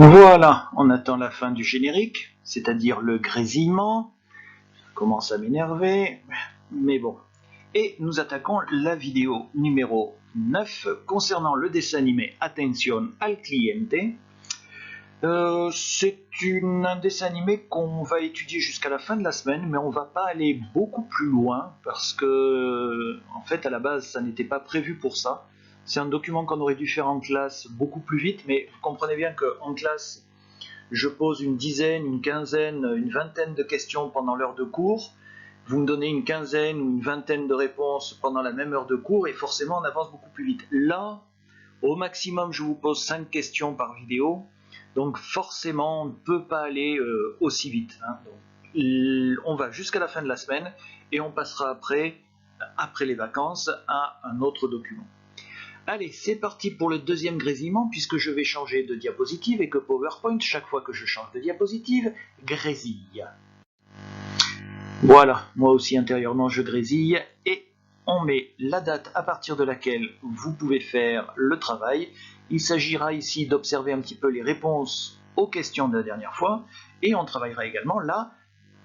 Voilà, on attend la fin du générique, c'est-à-dire le grésillement. Ça commence à m'énerver, mais bon. Et nous attaquons la vidéo numéro 9 concernant le dessin animé Attention al cliente. C'est un dessin animé qu'on va étudier jusqu'à la fin de la semaine, mais on va pas aller beaucoup plus loin parce que, en fait, à la base, ça n'était pas prévu pour ça. C'est un document qu'on aurait dû faire en classe beaucoup plus vite, mais vous comprenez bien qu'en classe, je pose une dizaine, une quinzaine, une vingtaine de questions pendant l'heure de cours. Vous me donnez une quinzaine ou une vingtaine de réponses pendant la même heure de cours et forcément on avance beaucoup plus vite. Là, au maximum, je vous pose 5 questions par vidéo. Donc forcément, on ne peut pas aller aussi vite. Donc, on va jusqu'à la fin de la semaine et on passera après les vacances, à un autre document. Allez, c'est parti pour le deuxième grésillement, puisque je vais changer de diapositive et que PowerPoint, chaque fois que je change de diapositive, grésille. Voilà, moi aussi intérieurement je grésille, et on met la date à partir de laquelle vous pouvez faire le travail. Il s'agira ici d'observer un petit peu les réponses aux questions de la dernière fois, et on travaillera également la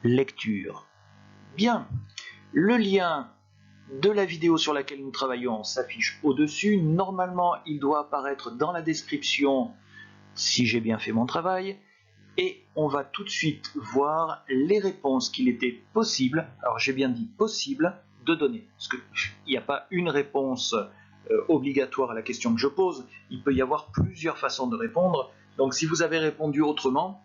lecture. Bien, le lien de la vidéo sur laquelle nous travaillons s'affiche au-dessus. Normalement, il doit apparaître dans la description si j'ai bien fait mon travail. Et on va tout de suite voir les réponses qu'il était possible, alors j'ai bien dit possible, de donner. Parce qu'il n'y a pas une réponse obligatoire à la question que je pose, il peut y avoir plusieurs façons de répondre. Donc si vous avez répondu autrement,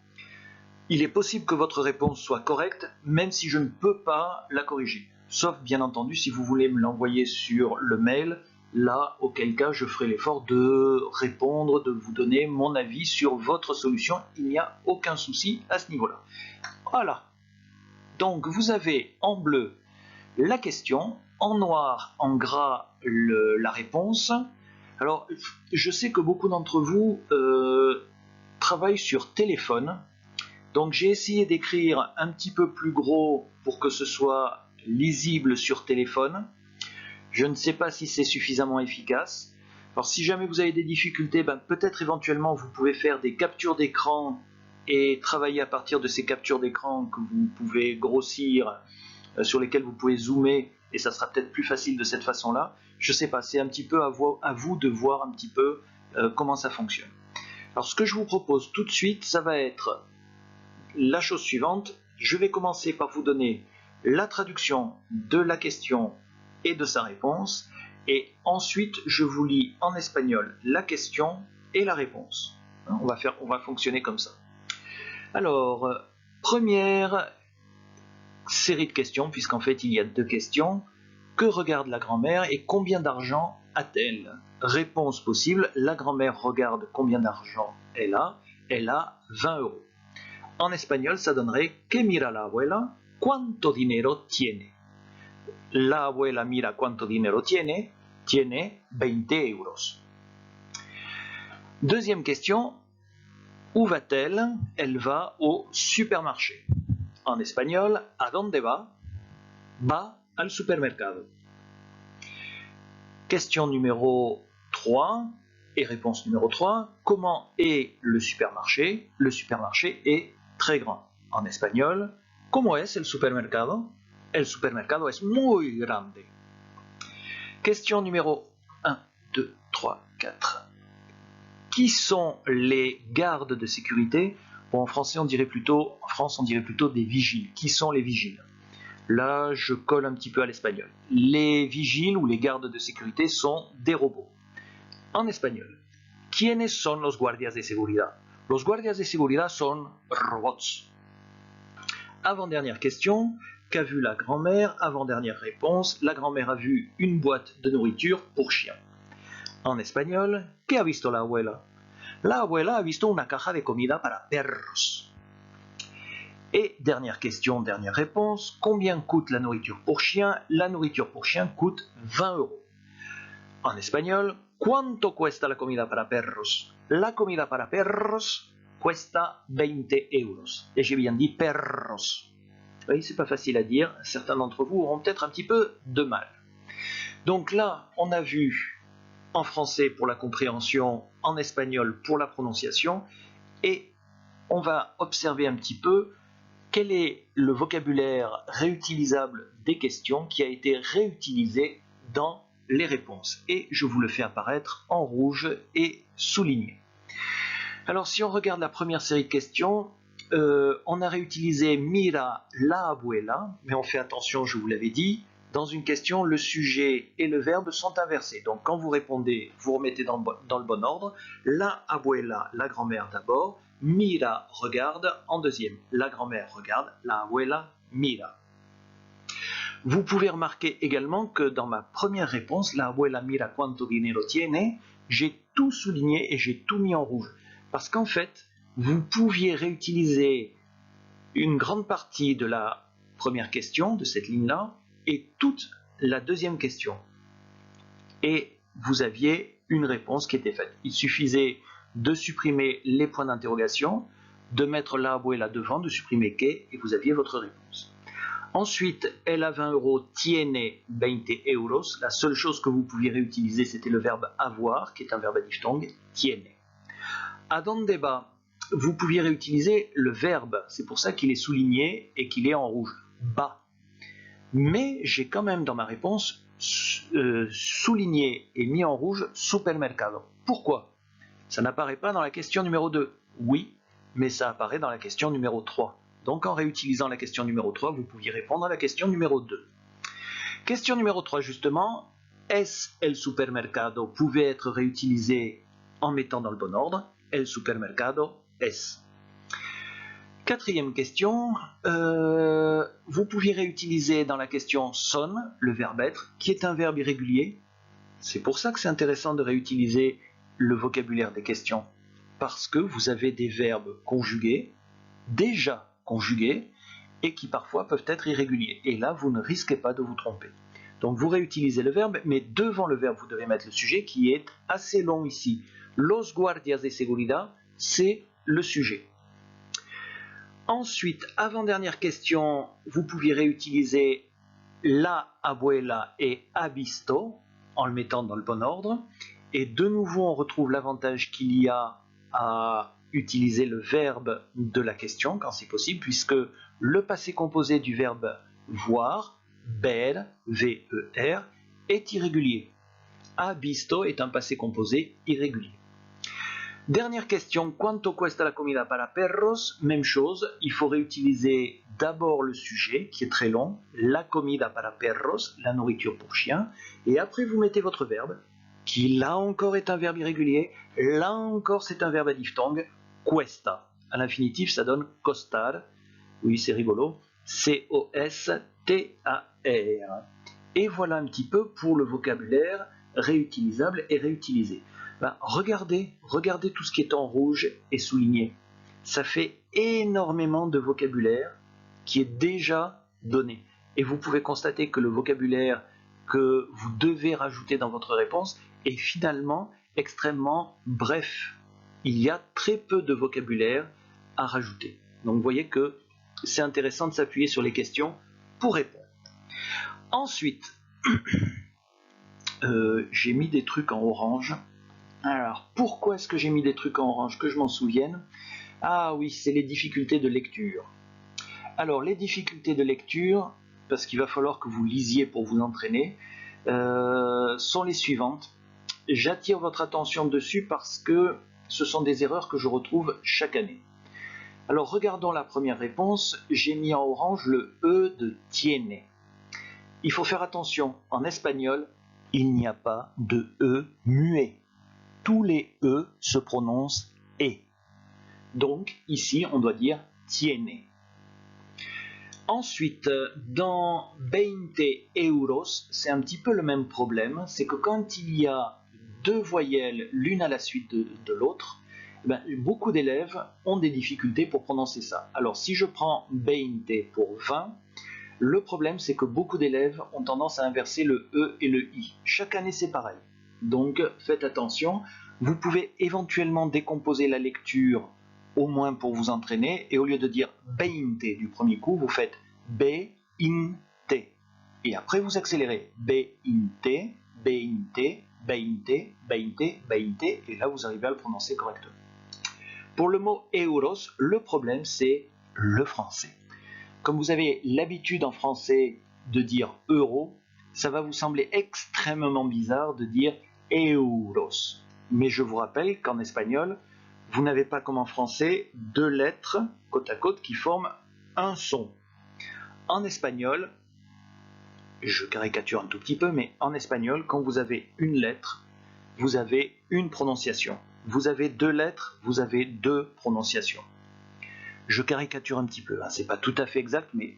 il est possible que votre réponse soit correcte, même si je ne peux pas la corriger. Sauf, bien entendu, si vous voulez me l'envoyer sur le mail, là, auquel cas, je ferai l'effort de répondre, de vous donner mon avis sur votre solution. Il n'y a aucun souci à ce niveau-là. Voilà. Donc, vous avez en bleu la question, en noir, en gras, la réponse. Alors, je sais que beaucoup d'entre vous travaillent sur téléphone. Donc j'ai essayé d'écrire un petit peu plus gros pour que ce soit lisible sur téléphone. Je ne sais pas si c'est suffisamment efficace. Alors si jamais vous avez des difficultés, peut-être éventuellement vous pouvez faire des captures d'écran et travailler à partir de ces captures d'écran que vous pouvez grossir, sur lesquelles vous pouvez zoomer, et ça sera peut-être plus facile de cette façon-là. Je ne sais pas, c'est un petit peu à vous de voir un petit peu comment ça fonctionne. Alors ce que je vous propose tout de suite, ça va être la chose suivante. Je vais commencer par vous donner la traduction de la question et de sa réponse, et ensuite je vous lis en espagnol la question et la réponse. On va fonctionner comme ça. Alors, première série de questions, puisqu'en fait il y a 2 questions. Que regarde la grand-mère et combien d'argent a-t-elle? Réponse possible, la grand-mère regarde combien d'argent elle a 20 euros. En espagnol, ça donnerait que mira la abuela, cuánto dinero tiene. La abuela mira cuánto dinero tiene 20 euros. Deuxième question, où va-t-elle? Elle va au supermarché. En espagnol, ¿a dónde va? Va al supermercado. Question numéro 3 et réponse numéro 3, comment est le supermarché? Le supermarché est très grand. En espagnol, ¿cómo es el supermercado? El supermercado es muy grande. Question numéro 1, 2, 3, 4. Qui sont les gardes de sécurité? Bon, en France, on dirait plutôt des vigiles. Qui sont les vigiles? Là, je colle un petit peu à l'espagnol. Les vigiles ou les gardes de sécurité sont des robots. En espagnol, ¿quiénes son los guardias de seguridad? Los guardias de seguridad son robots. Avant-dernière question, qu'a vu la grand-mère? Avant-dernière réponse, la grand-mère a vu une boîte de nourriture pour chien. En espagnol, ¿qué ha visto la abuela? La abuela ha visto una caja de comida para perros. Et dernière question, dernière réponse, combien coûte la nourriture pour chien? La nourriture pour chien coûte 20 euros. En espagnol, ¿cuánto cuesta la comida para perros? La comida para perros cuesta 20 euros. Et j'ai bien dit perros. Vous voyez, c'est pas facile à dire. Certains d'entre vous auront peut-être un petit peu de mal. Donc là, on a vu en français pour la compréhension, en espagnol pour la prononciation. et on va observer un petit peu quel est le vocabulaire réutilisable des questions qui a été réutilisé dans les réponses. Et je vous le fais apparaître en rouge et souligné. Alors si on regarde la première série de questions, on a réutilisé Mira la abuela, mais on fait attention, je vous l'avais dit, dans une question, le sujet et le verbe sont inversés. Donc quand vous répondez, vous remettez dans le bon ordre. La abuela, la grand-mère d'abord. Mira regarde en deuxième. La grand-mère regarde, la abuela mira. Vous pouvez remarquer également que dans ma première réponse, la abuela mira cuánto dinero tiene, j'ai tout souligné et j'ai tout mis en rouge. Parce qu'en fait, vous pouviez réutiliser une grande partie de la première question, de cette ligne-là, et toute la deuxième question. Et vous aviez une réponse qui était faite. Il suffisait de supprimer les points d'interrogation, de mettre la abuela devant, de supprimer que, et vous aviez votre réponse. Ensuite, elle a 20 euros, tiene 20 euros. La seule chose que vous pouviez réutiliser, c'était le verbe avoir, qui est un verbe à diphtongue, tiene. A donde va, vous pouviez réutiliser le verbe, c'est pour ça qu'il est souligné et qu'il est en rouge, va. Mais j'ai quand même dans ma réponse souligné et mis en rouge supermercado. Pourquoi? Ça n'apparaît pas dans la question numéro 2. Oui, mais ça apparaît dans la question numéro 3. Donc en réutilisant la question numéro 3, vous pouviez répondre à la question numéro 2. Question numéro 3 justement, es el supermercado pouvait être réutilisé en mettant dans le bon ordre. El supermercado es. Quatrième question, vous pouviez réutiliser dans la question son, le verbe être, qui est un verbe irrégulier. C'est pour ça que c'est intéressant de réutiliser le vocabulaire des questions, parce que vous avez des verbes conjugués, déjà conjugués, et qui parfois peuvent être irréguliers. Et là, vous ne risquez pas de vous tromper. Donc vous réutilisez le verbe, mais devant le verbe, vous devez mettre le sujet qui est assez long ici. Los guardias de seguridad, c'est le sujet. Ensuite, avant-dernière question, vous pouviez réutiliser la abuela et ha visto en le mettant dans le bon ordre. Et de nouveau, on retrouve l'avantage qu'il y a à utiliser le verbe de la question quand c'est possible, puisque le passé composé du verbe voir, ver, V-E-R, est irrégulier. Ha visto est un passé composé irrégulier. Dernière question, ¿cuánto cuesta la comida para perros? Même chose, il faut réutiliser d'abord le sujet, qui est très long, la comida para perros, la nourriture pour chiens, et après vous mettez votre verbe, qui là encore est un verbe irrégulier, là encore c'est un verbe à diphtongue, cuesta. À l'infinitif, ça donne costar, oui c'est rigolo, C-O-S-T-A-R. Et voilà un petit peu pour le vocabulaire réutilisable et réutilisé. Ben, regardez tout ce qui est en rouge et souligné. Ça fait énormément de vocabulaire qui est déjà donné. Et vous pouvez constater que le vocabulaire que vous devez rajouter dans votre réponse est finalement extrêmement bref. Il y a très peu de vocabulaire à rajouter. Donc vous voyez que c'est intéressant de s'appuyer sur les questions pour répondre. Ensuite, j'ai mis des trucs en orange. Alors, pourquoi est-ce que j'ai mis des trucs en orange? Que je m'en souvienne. Ah oui, c'est les difficultés de lecture. Alors, les difficultés de lecture, parce qu'il va falloir que vous lisiez pour vous entraîner, sont les suivantes. J'attire votre attention dessus parce que ce sont des erreurs que je retrouve chaque année. Alors, regardons la première réponse. J'ai mis en orange le E de tiene. Il faut faire attention. En espagnol, il n'y a pas de E muet. Tous les E se prononcent E. Donc, ici, on doit dire tiene. Ensuite, dans 20 euros, c'est un petit peu le même problème. C'est que quand il y a deux voyelles l'une à la suite de l'autre, ben, beaucoup d'élèves ont des difficultés pour prononcer ça. Alors, si je prends 20 pour 20, le problème, c'est que beaucoup d'élèves ont tendance à inverser le E et le I. Chaque année, c'est pareil. Donc, faites attention. Vous pouvez éventuellement décomposer la lecture, au moins pour vous entraîner, et au lieu de dire 20 du premier coup, vous faites B-in-T. Et après, vous accélérez. B-in-T, B-in-T, B-in-T, B-in-T, B-in-T, et là, vous arrivez à le prononcer correctement. Pour le mot euros, le problème c'est le français. Comme vous avez l'habitude en français de dire euro, ça va vous sembler extrêmement bizarre de dire euros. Mais je vous rappelle qu'en espagnol, vous n'avez pas comme en français deux lettres côte à côte qui forment un son. En espagnol, je caricature un tout petit peu, mais en espagnol, quand vous avez une lettre, vous avez une prononciation. Vous avez deux lettres, vous avez deux prononciations. Je caricature un petit peu, hein, c'est pas tout à fait exact, mais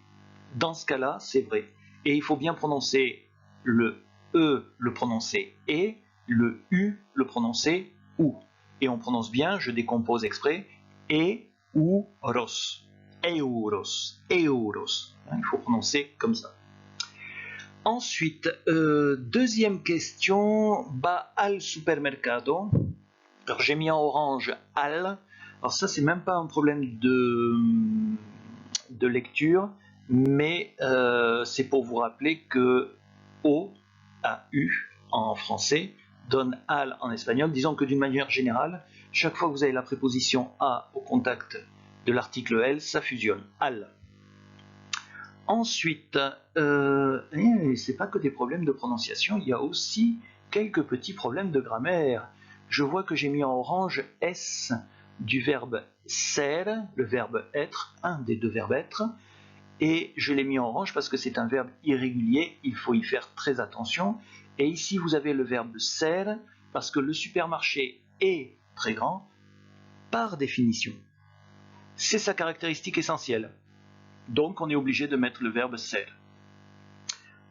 dans ce cas-là, c'est vrai. Et il faut bien prononcer le E, le prononcer et, le U, le prononcer OU. Et on prononce bien, je décompose exprès, euros, euros, euros. Il faut prononcer comme ça. Ensuite, deuxième question, va al supermercado. Alors j'ai mis en orange al. Alors ça, c'est même pas un problème de lecture, mais c'est pour vous rappeler que O, A-U en français, donne al en espagnol. Disons que d'une manière générale, chaque fois que vous avez la préposition a au contact de l'article L, ça fusionne, al. Ensuite, c'est pas que des problèmes de prononciation, il y a aussi quelques petits problèmes de grammaire. Je vois que j'ai mis en orange S du verbe ser, le verbe être, un des deux verbes être, et je l'ai mis en orange parce que c'est un verbe irrégulier, il faut y faire très attention. Et ici, vous avez le verbe ser, parce que le supermarché est très grand, par définition. C'est sa caractéristique essentielle. Donc, on est obligé de mettre le verbe ser.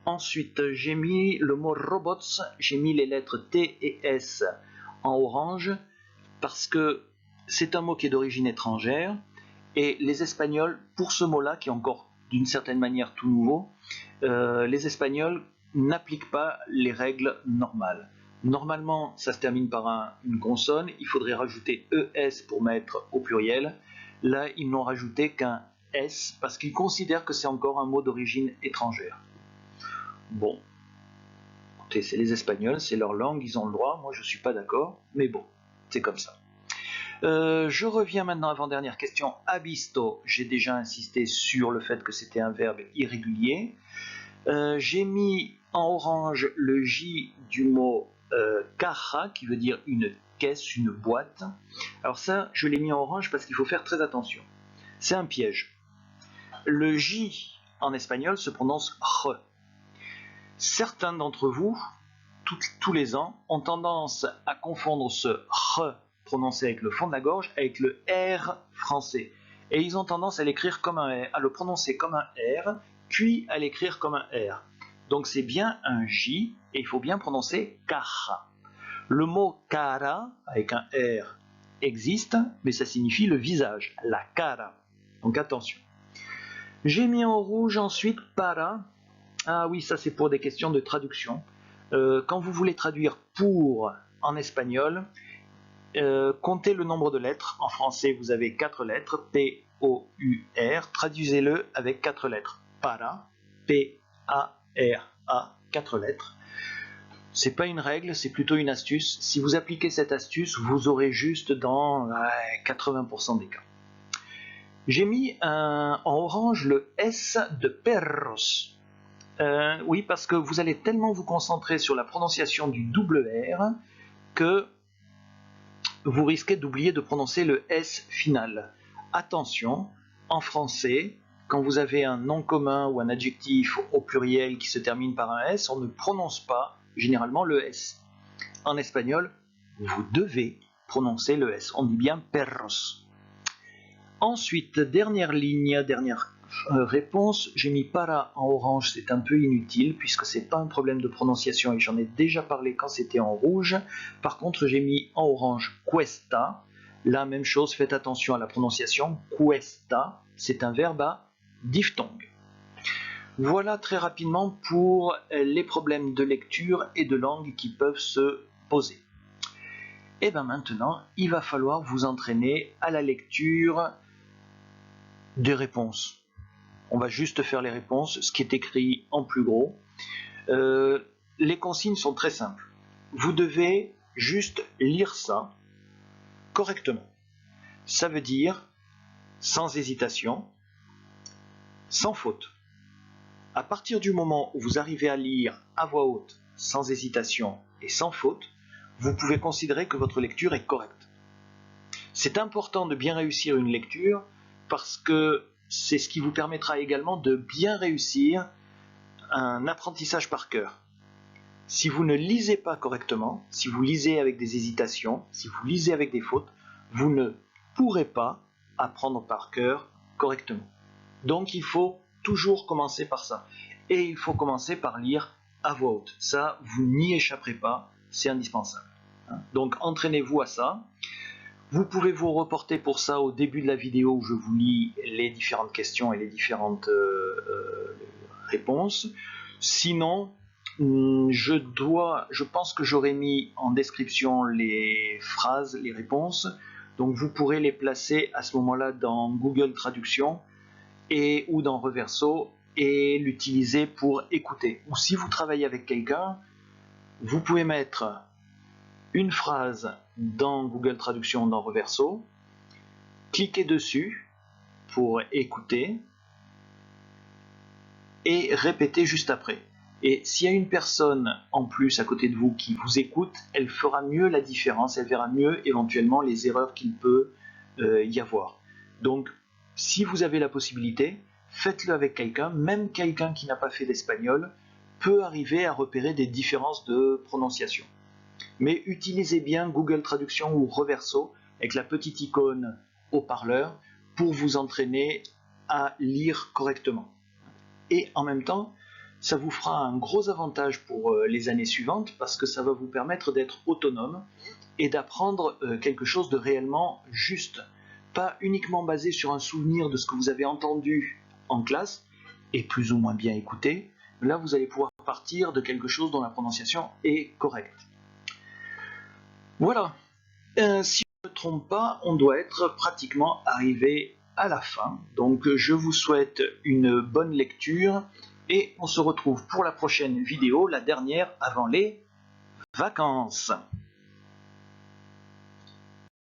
Ensuite, j'ai mis le mot robots, j'ai mis les lettres T et S en orange, parce que c'est un mot qui est d'origine étrangère, et les Espagnols, pour ce mot-là, qui est encore d'une certaine manière tout nouveau, les Espagnols n'appliquent pas les règles normales. Normalement, ça se termine par une consonne, il faudrait rajouter ES pour mettre au pluriel. Là, ils n'ont rajouté qu'un S, parce qu'ils considèrent que c'est encore un mot d'origine étrangère. Bon, écoutez, c'est les Espagnols, c'est leur langue, ils ont le droit, moi je ne suis pas d'accord, mais bon, c'est comme ça. Je reviens maintenant à l'avant-dernière question. Abisto, j'ai déjà insisté sur le fait que c'était un verbe irrégulier. J'ai mis en orange le J du mot caja, qui veut dire une caisse, une boîte. Alors ça, je l'ai mis en orange parce qu'il faut faire très attention. C'est un piège. Le J en espagnol se prononce R. Certains d'entre vous, tous les ans, ont tendance à confondre ce R prononcé avec le fond de la gorge avec le R français. Et ils ont tendance à l'écrire comme un R, à le prononcer comme un R, puis à l'écrire comme un R. Donc c'est bien un J, et il faut bien prononcer caja. Le mot cara, avec un R, existe, mais ça signifie le visage, la cara. Donc attention. J'ai mis en rouge ensuite para. Ah oui, ça c'est pour des questions de traduction. Quand vous voulez traduire pour en espagnol, comptez le nombre de lettres. En français, vous avez 4 lettres, P-O-U-R. Traduisez-le avec 4 lettres. Para, P-A-R-A, 4 lettres. C'est pas une règle, c'est plutôt une astuce. Si vous appliquez cette astuce, vous aurez juste dans 80% des cas. J'ai mis en orange le S de perros. Oui, parce que vous allez tellement vous concentrer sur la prononciation du double R que vous risquez d'oublier de prononcer le S final. Attention, en français, quand vous avez un nom commun ou un adjectif au pluriel qui se termine par un S, on ne prononce pas généralement le S. En espagnol, vous devez prononcer le S. On dit bien perros. Ensuite, dernière ligne, dernière réponse, j'ai mis para en orange, c'est un peu inutile puisque c'est pas un problème de prononciation et j'en ai déjà parlé quand c'était en rouge. Par contre, j'ai mis en orange cuesta. La même chose, faites attention à la prononciation. Cuesta, c'est un verbe à diphtongue. Voilà très rapidement pour les problèmes de lecture et de langue qui peuvent se poser. Et bien maintenant, il va falloir vous entraîner à la lecture des réponses. On va juste faire les réponses, ce qui est écrit en plus gros. Les consignes sont très simples. Vous devez juste lire ça correctement. Ça veut dire sans hésitation, sans faute. À partir du moment où vous arrivez à lire à voix haute, sans hésitation et sans faute, vous pouvez considérer que votre lecture est correcte. C'est important de bien réussir une lecture parce que c'est ce qui vous permettra également de bien réussir un apprentissage par cœur. Si vous ne lisez pas correctement, si vous lisez avec des hésitations, si vous lisez avec des fautes, vous ne pourrez pas apprendre par cœur correctement. Donc il faut toujours commencer par ça. Et il faut commencer par lire à voix haute. Ça, vous n'y échapperez pas, c'est indispensable. Donc entraînez-vous à ça. Vous pouvez vous reporter pour ça au début de la vidéo où je vous lis les différentes questions et les différentes réponses. Sinon, je pense que j'aurais mis en description les phrases, les réponses. Donc vous pourrez les placer à ce moment-là dans Google Traduction ou dans Reverso et l'utiliser pour écouter. Ou si vous travaillez avec quelqu'un, vous pouvez mettre une phrase dans Google Traduction, dans Reverso, cliquez dessus pour écouter et répéter juste après. Et s'il y a une personne en plus à côté de vous qui vous écoute, elle fera mieux la différence, elle verra mieux éventuellement les erreurs qu'il peut y avoir. Donc, si vous avez la possibilité, faites-le avec quelqu'un, même quelqu'un qui n'a pas fait d'espagnol peut arriver à repérer des différences de prononciation. Mais utilisez bien Google Traduction ou Reverso avec la petite icône haut-parleur pour vous entraîner à lire correctement. Et en même temps, ça vous fera un gros avantage pour les années suivantes parce que ça va vous permettre d'être autonome et d'apprendre quelque chose de réellement juste. Pas uniquement basé sur un souvenir de ce que vous avez entendu en classe et plus ou moins bien écouté. Là, vous allez pouvoir partir de quelque chose dont la prononciation est correcte. Voilà. Si je ne me trompe pas, on doit être pratiquement arrivé à la fin. Donc je vous souhaite une bonne lecture et on se retrouve pour la prochaine vidéo, la dernière avant les vacances.